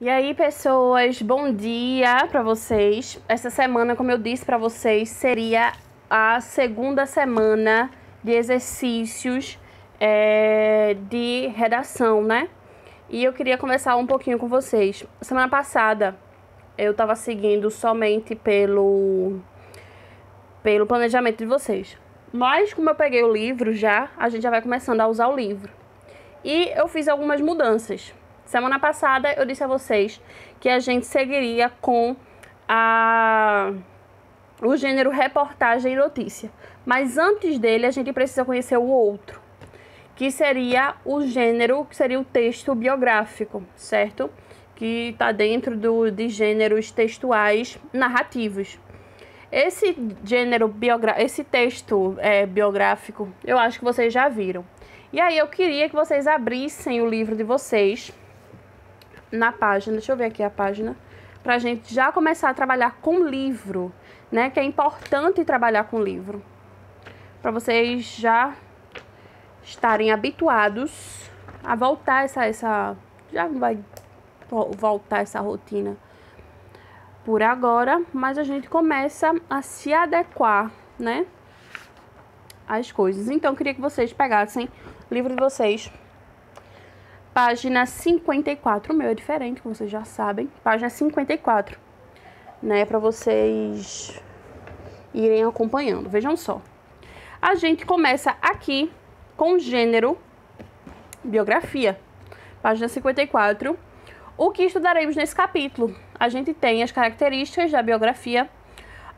E aí, pessoas, bom dia para vocês. Essa semana, como eu disse para vocês, seria a segunda semana de exercícios de redação, né? E eu queria conversar um pouquinho com vocês. Semana passada, eu estava seguindo somente pelo planejamento de vocês. Mas, como eu peguei o livro já, a gente já vai começando a usar o livro. E eu fiz algumas mudanças. Semana passada eu disse a vocês que a gente seguiria com o gênero reportagem e notícia. Mas antes dele a gente precisa conhecer o outro, que seria o gênero, que seria o texto biográfico, certo? Que está dentro de gêneros textuais narrativos. Esse gênero esse texto biográfico, eu acho que vocês já viram. E aí eu queria que vocês abrissem o livro de vocês na página, deixa eu ver aqui a página, pra gente já começar a trabalhar com livro, né? Que é importante trabalhar com livro, para vocês já estarem habituados a voltar já vai voltar essa rotina por agora, mas a gente começa a se adequar, né, às coisas. Então eu queria que vocês pegassem o livro de vocês, página 54, o meu é diferente, como vocês já sabem, página 54, né, para vocês irem acompanhando. Vejam só, a gente começa aqui com o gênero biografia, página 54. O que estudaremos nesse capítulo? A gente tem as características da biografia,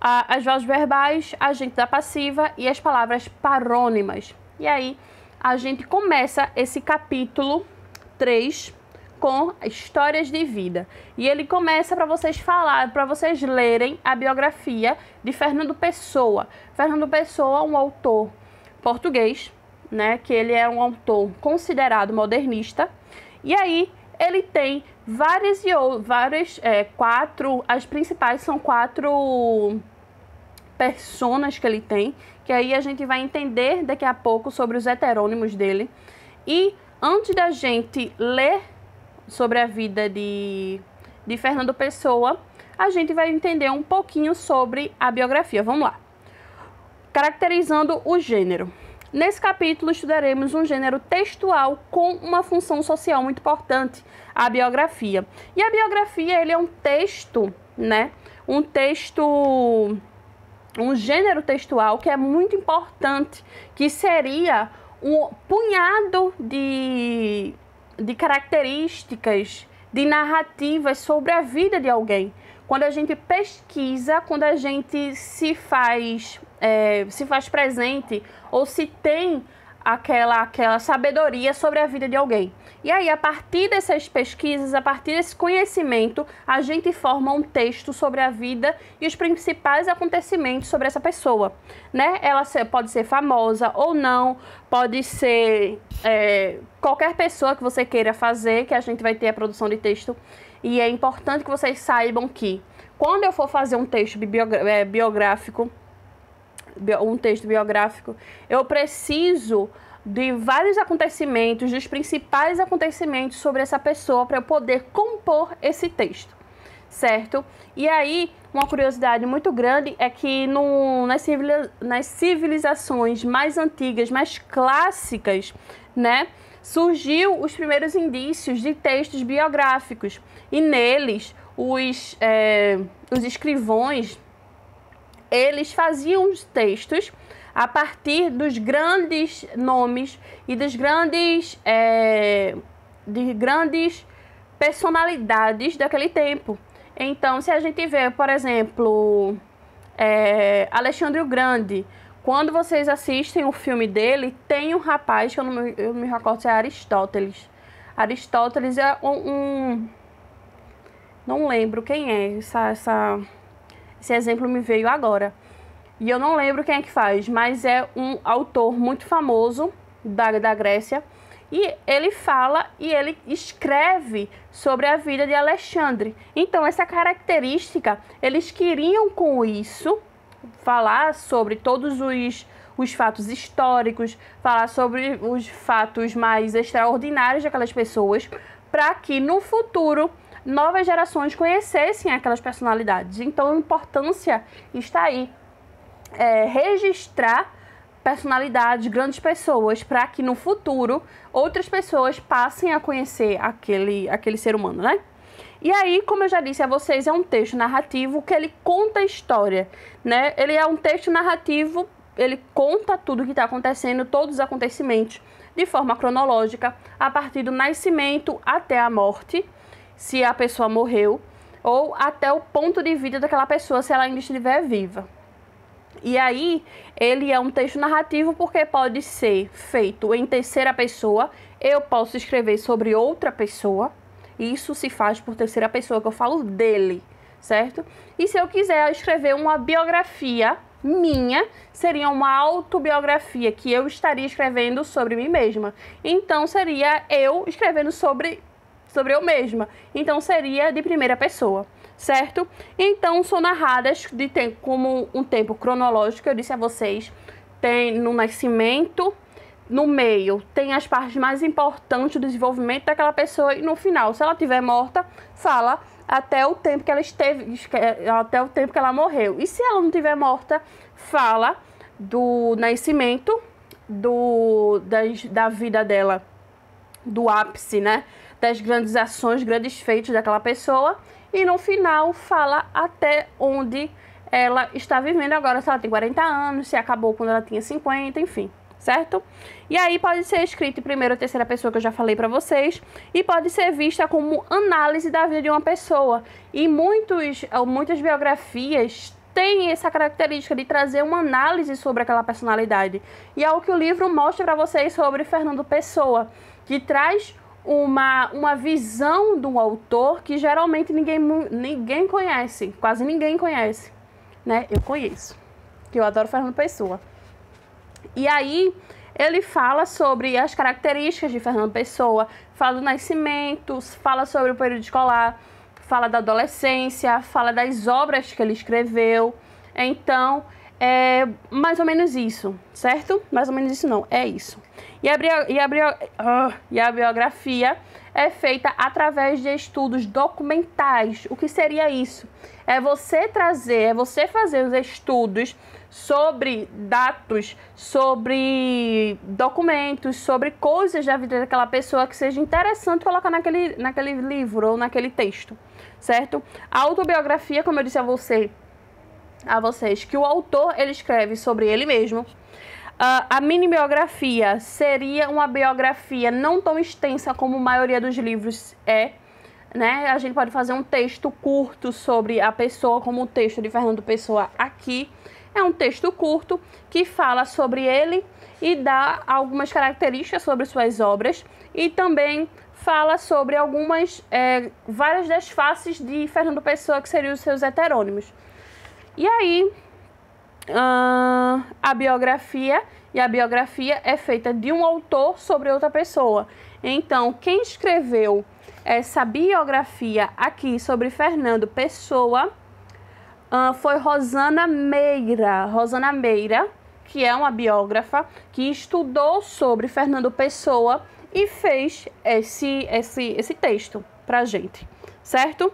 as vozes verbais, agente da passiva e as palavras parônimas. E aí a gente começa esse capítulo 3 com histórias de vida. E ele começa para vocês lerem a biografia de Fernando Pessoa. Fernando Pessoa é um autor português, né, que ele é um autor considerado modernista. E aí ele tem as principais são 4 personas que ele tem, que aí a gente vai entender daqui a pouco sobre os heterônimos dele. E antes da gente ler sobre a vida de Fernando Pessoa, a gente vai entender um pouquinho sobre a biografia. Vamos lá. Caracterizando o gênero. Nesse capítulo estudaremos um gênero textual com uma função social muito importante, a biografia. E a biografia, ele é um texto, né? Um gênero textual que é muito importante, que seria um punhado de características, de narrativas sobre a vida de alguém. Quando a gente pesquisa, quando a gente se faz presente, ou se tem aquela sabedoria sobre a vida de alguém. E aí, a partir dessas pesquisas, a partir desse conhecimento, a gente forma um texto sobre a vida e os principais acontecimentos sobre essa pessoa, né? Ela pode ser famosa ou não, pode ser qualquer pessoa que você queira fazer, que a gente vai ter a produção de texto. E é importante que vocês saibam que, quando eu for fazer um texto biográfico, eu preciso de vários acontecimentos, dos principais acontecimentos sobre essa pessoa, para eu poder compor esse texto, certo? E aí, uma curiosidade muito grande é que nas civilizações mais antigas, mais clássicas, né, surgiu os primeiros indícios de textos biográficos, e neles os escrivãos, eles faziam os textos a partir dos grandes nomes e de grandes personalidades daquele tempo. Então, se a gente vê, por exemplo, Alexandre o Grande, quando vocês assistem o filme dele, tem um rapaz, que eu não me recordo se é Aristóteles. Aristóteles é não lembro quem é, esse exemplo me veio agora. E eu não lembro quem é que faz, mas é um autor muito famoso da Grécia. E ele fala e ele escreve sobre a vida de Alexandre. Então, essa característica, eles queriam com isso falar sobre todos os fatos históricos, falar sobre os fatos mais extraordinários daquelas pessoas, para que no futuro novas gerações conhecessem aquelas personalidades. Então, a importância está aí. Registrar personalidades, grandes pessoas, para que no futuro outras pessoas passem a conhecer aquele ser humano, né? E aí, como eu já disse a vocês, é um texto narrativo que ele conta a história, né? Ele é um texto narrativo, ele conta tudo o que está acontecendo, todos os acontecimentos, de forma cronológica, a partir do nascimento até a morte, se a pessoa morreu, ou até o ponto de vida daquela pessoa, se ela ainda estiver viva. E aí, ele é um texto narrativo porque pode ser feito em terceira pessoa. Eu posso escrever sobre outra pessoa. Isso se faz por terceira pessoa, que eu falo dele, certo? E se eu quiser escrever uma biografia minha, seria uma autobiografia que eu estaria escrevendo sobre mim mesma. Então, seria eu escrevendo sobre eu mesma. Então, seria de primeira pessoa. Certo? Então, são narradas como um tempo cronológico, eu disse a vocês, tem no nascimento, no meio, tem as partes mais importantes do desenvolvimento daquela pessoa e no final, se ela estiver morta, fala até o tempo que ela até o tempo que ela morreu. E se ela não estiver morta, fala do nascimento, da vida dela, do ápice, né? Das grandes ações, grandes feitos daquela pessoa. E no final fala até onde ela está vivendo agora, se ela tem 40 anos, se acabou quando ela tinha 50, enfim, certo? E aí pode ser escrito em primeira ou terceira pessoa, que eu já falei pra vocês, e pode ser vista como análise da vida de uma pessoa. E muitas biografias têm essa característica de trazer uma análise sobre aquela personalidade. E é o que o livro mostra pra vocês sobre Fernando Pessoa, que traz uma visão do autor que geralmente ninguém conhece, quase ninguém conhece, né? Eu conheço, que eu adoro Fernando Pessoa. E aí ele fala sobre as características de Fernando Pessoa, fala do nascimento, fala sobre o período escolar, fala da adolescência, fala das obras que ele escreveu. Então, é mais ou menos isso, certo? Mais ou menos isso não, é isso. E a biografia é feita através de estudos documentais. O que seria isso? É você fazer os estudos sobre dados, sobre documentos, sobre coisas da vida daquela pessoa que seja interessante colocar naquele livro ou naquele texto, certo? A autobiografia, como eu disse a vocês, que o autor ele escreve sobre ele mesmo. A mini biografia seria uma biografia não tão extensa como a maioria dos livros né? A gente pode fazer um texto curto sobre a pessoa, como o texto de Fernando Pessoa aqui. É um texto curto que fala sobre ele e dá algumas características sobre suas obras e também fala sobre várias das faces de Fernando Pessoa, que seriam os seus heterônimos. E aí, a biografia é feita de um autor sobre outra pessoa. Então, quem escreveu essa biografia aqui sobre Fernando Pessoa foi Rosana Meira. Rosana Meira, que é uma biógrafa que estudou sobre Fernando Pessoa e fez esse texto pra gente, certo?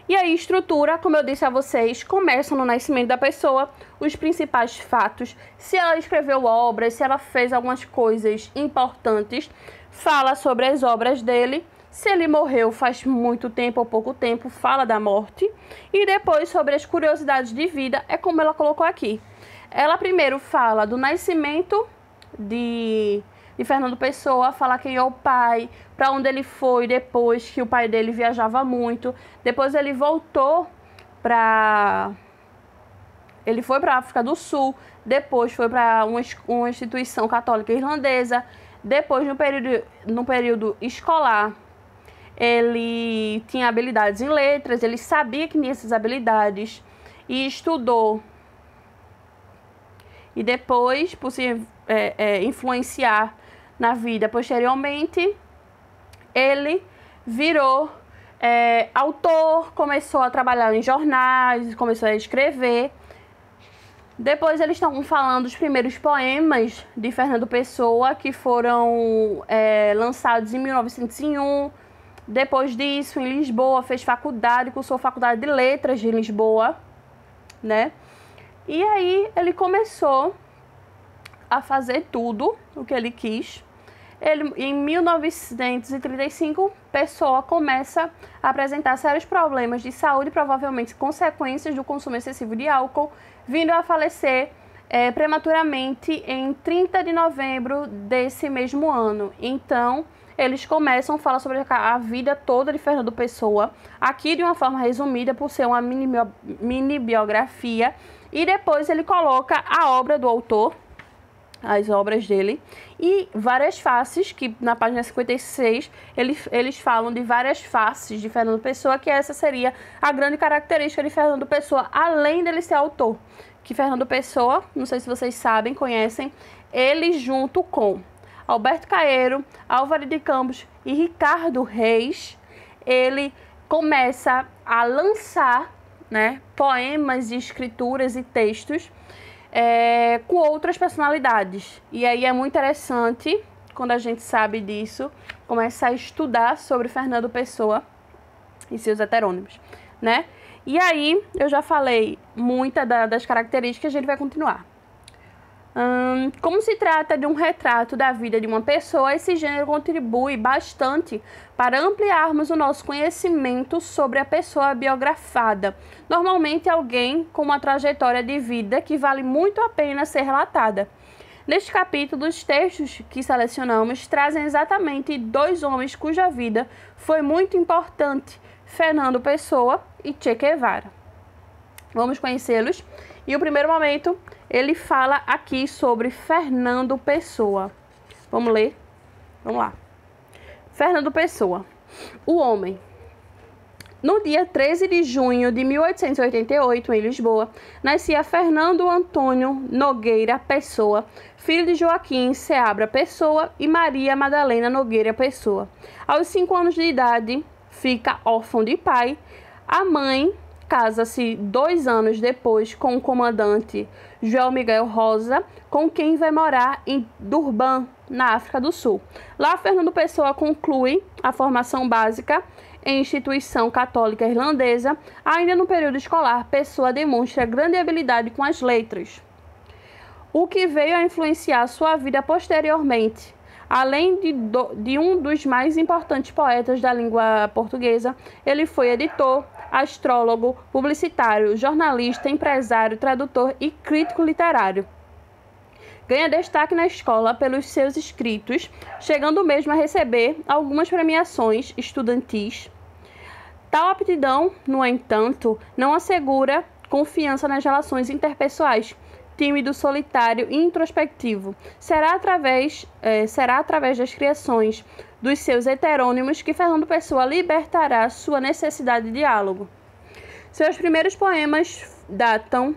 E aí, estrutura, como eu disse a vocês, começa no nascimento da pessoa, os principais fatos, se ela escreveu obras, se ela fez algumas coisas importantes, fala sobre as obras dele, se ele morreu faz muito tempo ou pouco tempo, fala da morte, e depois sobre as curiosidades de vida, é como ela colocou aqui. Ela primeiro fala do nascimento de Fernando Pessoa, fala quem é o pai, para onde ele foi depois que o pai dele viajava muito. Depois ele voltou ele foi para a África do Sul, depois foi para uma instituição católica irlandesa. Depois, no período escolar, ele tinha habilidades em letras, ele sabia que tinha essas habilidades e estudou. E depois, por se influenciar na vida posteriormente, ele virou autor, começou a trabalhar em jornais, começou a escrever. Depois eles estão falando dos primeiros poemas de Fernando Pessoa, que foram lançados em 1901. Depois disso, em Lisboa, fez faculdade, cursou faculdade de letras de Lisboa, né? E aí ele começou a fazer tudo o que ele quis. Ele, em 1935, Pessoa começa a apresentar sérios problemas de saúde, provavelmente consequências do consumo excessivo de álcool, vindo a falecer prematuramente em 30 de novembro desse mesmo ano. Então, eles começam a falar sobre a vida toda de Fernando Pessoa, aqui de uma forma resumida, por ser uma mini biografia, e depois ele coloca a obra do autor, as obras dele, e várias faces, que na página 56 eles falam de várias faces de Fernando Pessoa, que essa seria a grande característica de Fernando Pessoa, além dele ser autor. Que Fernando Pessoa, não sei se vocês sabem, conhecem, ele junto com Alberto Caeiro, Álvaro de Campos e Ricardo Reis, ele começa a lançar, né, poemas, escrituras e textos com outras personalidades. E aí é muito interessante, quando a gente sabe disso, começar a estudar sobre Fernando Pessoa e seus heterônimos, né? E aí, eu já falei muitas das características, a gente vai continuar. Como se trata de um retrato da vida de uma pessoa, esse gênero contribui bastante para ampliarmos o nosso conhecimento sobre a pessoa biografada. Normalmente alguém com uma trajetória de vida que vale muito a pena ser relatada. Neste capítulo, os textos que selecionamos trazem exatamente dois homens cuja vida foi muito importante, Fernando Pessoa e Che Guevara. Vamos conhecê-los. E o primeiro momento, ele fala aqui sobre Fernando Pessoa. Vamos ler? Vamos lá. Fernando Pessoa, o homem. No dia 13 de junho de 1888, em Lisboa, nascia Fernando Antônio Nogueira Pessoa, filho de Joaquim Seabra Pessoa e Maria Madalena Nogueira Pessoa. Aos 5 anos de idade, fica órfão de pai. A mãe casa-se 2 anos depois com o comandante João Miguel Rosa, com quem vai morar em Durban, na África do Sul. Lá, Fernando Pessoa conclui a formação básica em instituição católica irlandesa. Ainda no período escolar, Pessoa demonstra grande habilidade com as letras, o que veio a influenciar sua vida posteriormente. Além de um dos mais importantes poetas da língua portuguesa, ele foi editor, astrólogo, publicitário, jornalista, empresário, tradutor e crítico literário. Ganha destaque na escola pelos seus escritos, chegando mesmo a receber algumas premiações estudantis. Tal aptidão, no entanto, não assegura confiança nas relações interpessoais. Tímido, solitário e introspectivo. Será através das criações dos seus heterônimos que Fernando Pessoa libertará sua necessidade de diálogo. Seus primeiros poemas datam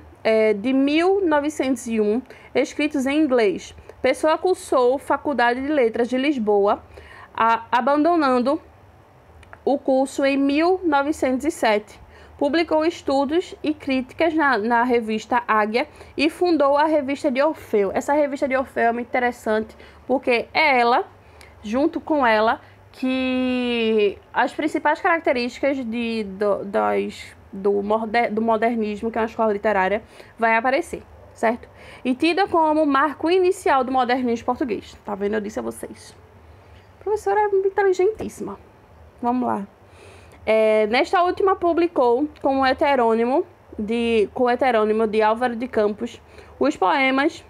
de 1901, escritos em inglês. Pessoa cursou Faculdade de Letras de Lisboa, abandonando o curso em 1907. Publicou estudos e críticas na revista Águia e fundou a revista de Orfeu. Essa revista de Orfeu é muito interessante porque é ela, junto com ela, que as principais características do modernismo, que é uma escola literária, vai aparecer, certo? E tida como marco inicial do modernismo português. Tá vendo? Eu disse a vocês. A professora é inteligentíssima. Vamos lá. Nesta última publicou com o heterônimo de Álvaro de Campos os poemas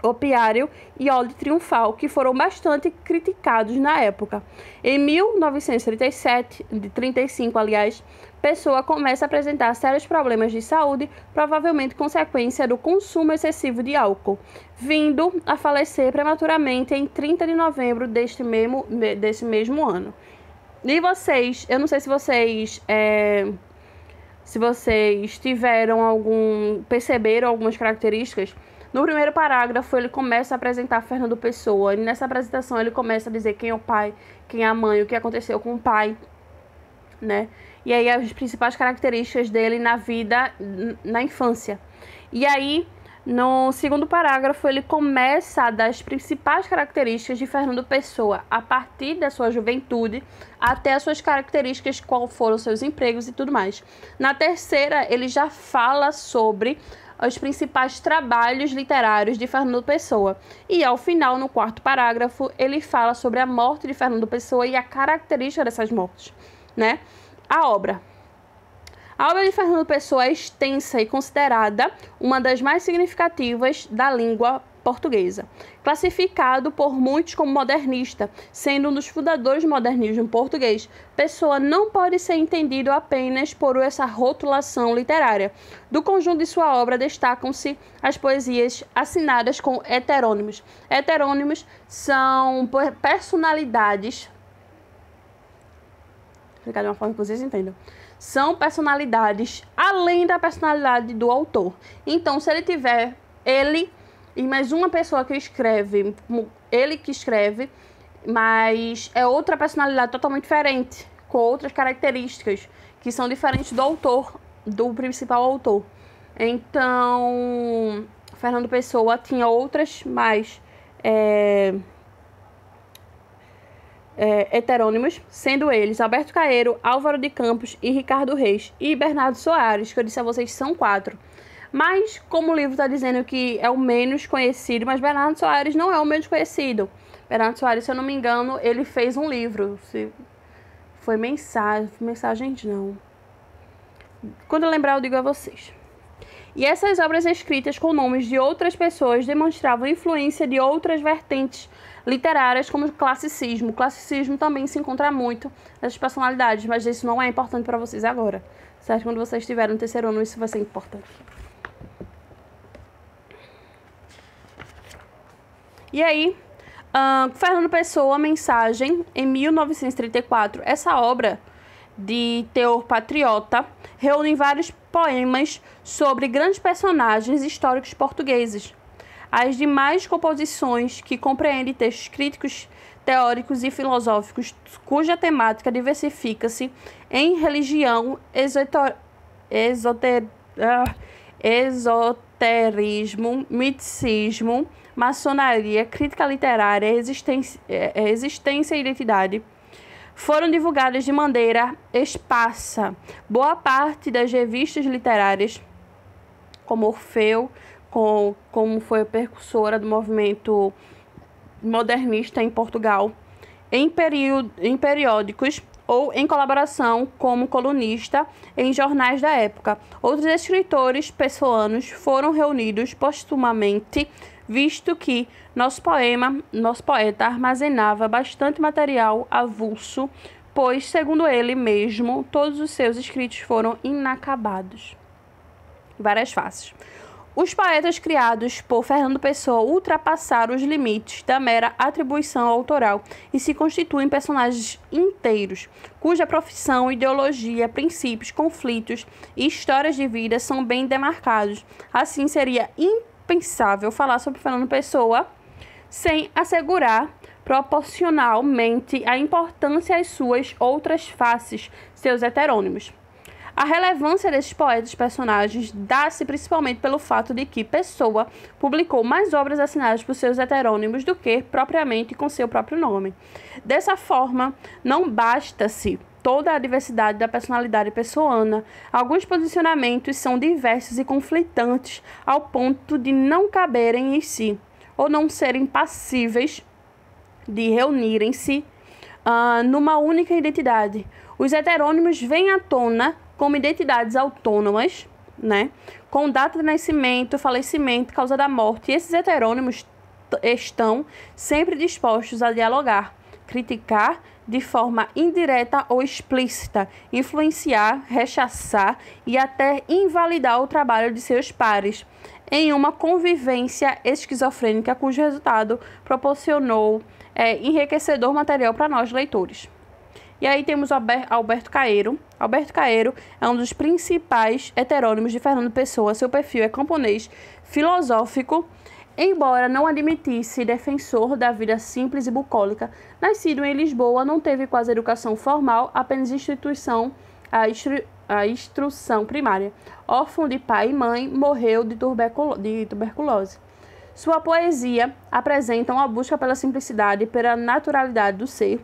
Opiário e Ode Triunfal, que foram bastante criticados na época. Em 1935, aliás, Pessoa começa a apresentar sérios problemas de saúde, provavelmente consequência do consumo excessivo de álcool, vindo a falecer prematuramente em 30 de novembro desse mesmo ano. E vocês, eu não sei se vocês perceberam algumas características. No primeiro parágrafo, ele começa a apresentar Fernando Pessoa. E nessa apresentação, ele começa a dizer quem é o pai, quem é a mãe, o que aconteceu com o pai, né? E aí, as principais características dele na vida, na infância. E aí, No segundo parágrafo, ele começa a dar as principais características de Fernando Pessoa, a partir da sua juventude até as suas características, qual foram os seus empregos e tudo mais. Na terceira, ele já fala sobre os principais trabalhos literários de Fernando Pessoa. E ao final, no quarto parágrafo, ele fala sobre a morte de Fernando Pessoa e a característica dessas mortes, né? A obra de Fernando Pessoa é extensa e considerada uma das mais significativas da língua portuguesa. Classificado por muitos como modernista, sendo um dos fundadores do modernismo português, Pessoa não pode ser entendido apenas por essa rotulação literária. Do conjunto de sua obra destacam-se as poesias assinadas com heterônimos. Heterônimos são personalidades, vou explicar de uma forma que vocês entendam. São personalidades além da personalidade do autor. Então, se ele tiver ele e mais uma pessoa que escreve, ele que escreve, mas é outra personalidade totalmente diferente, com outras características que são diferentes do autor, do principal autor. Então, Fernando Pessoa tinha outras mais heterônimos, sendo eles Alberto Caeiro, Álvaro de Campos e Ricardo Reis, e Bernardo Soares, que eu disse a vocês são 4. Mas, como o livro está dizendo que é o menos conhecido, mas Bernardo Soares não é o menos conhecido. Bernardo Soares, se eu não me engano, ele fez um livro. Foi mensagens não. Quando eu lembrar, eu digo a vocês. E essas obras escritas com nomes de outras pessoas demonstravam influência de outras vertentes literárias, como o classicismo. O classicismo também se encontra muito nessas personalidades, mas isso não é importante para vocês agora, certo? Quando vocês estiverem no terceiro ano, isso vai ser importante. E aí, Fernando Pessoa, Mensagem, em 1934. Essa obra de teor patriota reúne vários poemas sobre grandes personagens históricos portugueses. As demais composições, que compreendem textos críticos, teóricos e filosóficos, cuja temática diversifica-se em religião, esoterismo, misticismo, maçonaria, crítica literária, existência e identidade, foram divulgadas de maneira esparsa. Boa parte das revistas literárias, como Orfeu, como foi a precursora do movimento modernista em Portugal, em periódicos ou em colaboração como colunista em jornais da época. Outros escritores pessoanos foram reunidos postumamente, visto que nosso poeta armazenava bastante material avulso, pois, segundo ele mesmo, todos os seus escritos foram inacabados. Várias faces. Os poetas criados por Fernando Pessoa ultrapassaram os limites da mera atribuição autoral e se constituem personagens inteiros, cuja profissão, ideologia, princípios, conflitos e histórias de vida são bem demarcados. Assim, seria impensável falar sobre Fernando Pessoa sem assegurar proporcionalmente a importância às suas outras faces, seus heterônimos. A relevância desses poetas personagens dá-se principalmente pelo fato de que Pessoa publicou mais obras assinadas por seus heterônimos do que propriamente com seu próprio nome. Dessa forma, não basta-se toda a diversidade da personalidade pessoana. Alguns posicionamentos são diversos e conflitantes ao ponto de não caberem em si, ou não serem passíveis de reunirem-se numa única identidade. Os heterônimos vêm à tona como identidades autônomas, né, com data de nascimento, falecimento, causa da morte. E esses heterônimos estão sempre dispostos a dialogar, criticar de forma indireta ou explícita, influenciar, rechaçar e até invalidar o trabalho de seus pares, em uma convivência esquizofrênica cujo resultado proporcionou enriquecedor material para nós leitores. E aí temos Alberto Caeiro. Alberto Caeiro é um dos principais heterônimos de Fernando Pessoa. Seu perfil é camponês filosófico, embora não admitisse defensor da vida simples e bucólica. Nascido em Lisboa, não teve quase educação formal, apenas instrução a instrução primária. Órfão de pai e mãe, morreu de tuberculose. Sua poesia apresenta uma busca pela simplicidade e pela naturalidade do ser.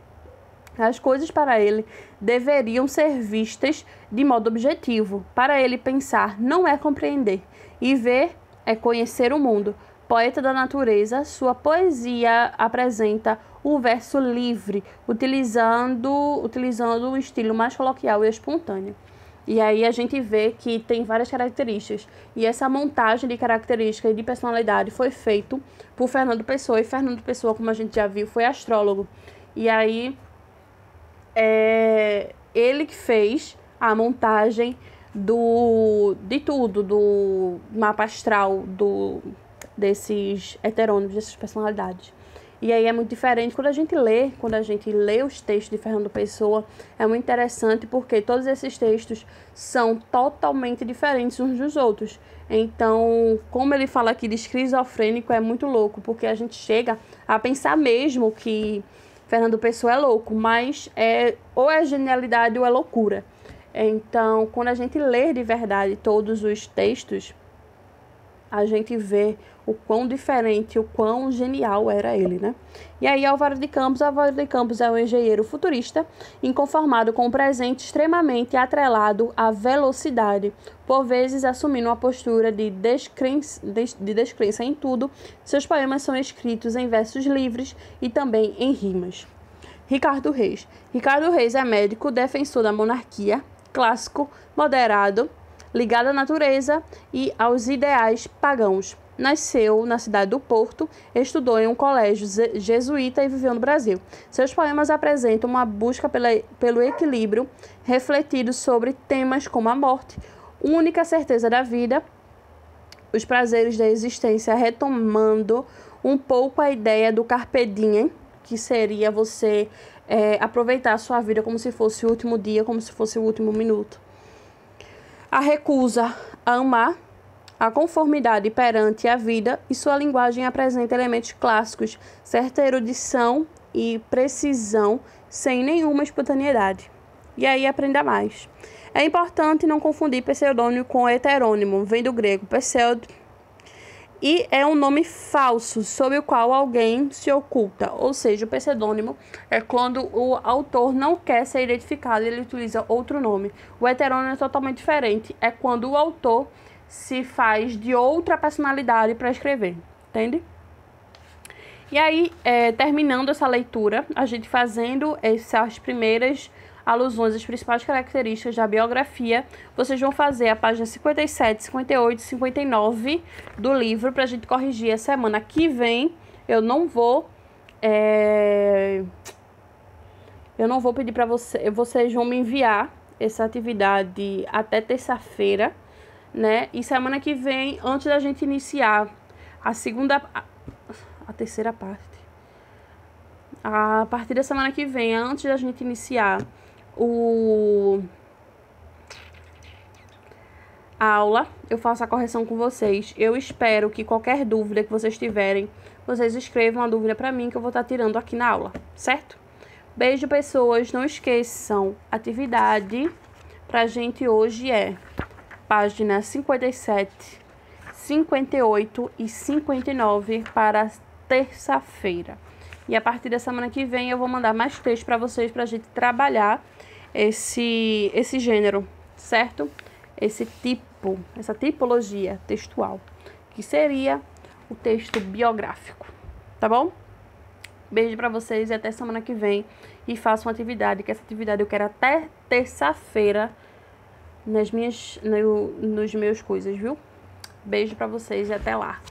As coisas para ele deveriam ser vistas de modo objetivo. Para ele, pensar não é compreender, e ver é conhecer o mundo. Poeta da natureza, sua poesia apresenta o verso livre, utilizando um estilo mais coloquial e espontâneo. E aí a gente vê que tem várias características. E essa montagem de características e de personalidade foi feito por Fernando Pessoa. E Fernando Pessoa, como a gente já viu, foi astrólogo. E aí ele que fez a montagem de tudo, do mapa astral desses heterônimos, dessas personalidades. E aí é muito diferente quando a gente lê os textos de Fernando Pessoa, é muito interessante porque todos esses textos são totalmente diferentes uns dos outros. Então, como ele fala aqui de esquizofrênico, é muito louco, porque a gente chega a pensar mesmo que Fernando Pessoa é louco, mas ou é genialidade ou é loucura. Então, quando a gente lê de verdade todos os textos, a gente vê o quão diferente, o quão genial era ele, né? E aí, Álvaro de Campos é um engenheiro futurista, inconformado com um presente extremamente atrelado à velocidade, por vezes assumindo uma postura de descrença em tudo. Seus poemas são escritos em versos livres e também em rimas. Ricardo Reis é médico, defensor da monarquia, clássico, moderado, ligado à natureza e aos ideais pagãos. Nasceu na cidade do Porto, estudou em um colégio jesuíta e viveu no Brasil. Seus poemas apresentam uma busca pelo equilíbrio, refletido sobre temas como a morte, única certeza da vida, os prazeres da existência, retomando um pouco a ideia do carpe diem, que seria você aproveitar a sua vida como se fosse o último dia, como se fosse o último minuto. A recusa a amar, a conformidade perante a vida, e sua linguagem apresenta elementos clássicos, certa erudição e precisão, sem nenhuma espontaneidade. E aí aprenda mais. É importante não confundir pseudônimo com heterônimo, vem do grego pseudo, e é um nome falso, sob o qual alguém se oculta. Ou seja, o pseudônimo é quando o autor não quer ser identificado e ele utiliza outro nome. O heterônimo é totalmente diferente, é quando o autor se faz de outra personalidade para escrever, entende? E aí, terminando essa leitura, a gente fazendo essas primeiras alusões às principais características da biografia, vocês vão fazer a página 57, 58 e 59 do livro para a gente corrigir a semana que vem. Eu não vou pedir para vocês vão me enviar essa atividade até terça-feira, né? E semana que vem, antes da gente iniciar a terceira parte, a partir da semana que vem, antes da gente iniciar a aula, eu faço a correção com vocês. Eu espero que qualquer dúvida que vocês tiverem, vocês escrevam a dúvida para mim, que eu vou estar tirando aqui na aula, certo? Beijo, pessoas. Não esqueçam, atividade pra gente hoje página 57, 58 e 59 para terça-feira. E a partir da semana que vem eu vou mandar mais texto para vocês pra gente trabalhar esse gênero, certo? Essa tipologia textual, que seria o texto biográfico, tá bom? Beijo pra vocês e até semana que vem. E façam atividade, que essa atividade eu quero até terça-feira nos meus coisas, viu? Beijo pra vocês e até lá.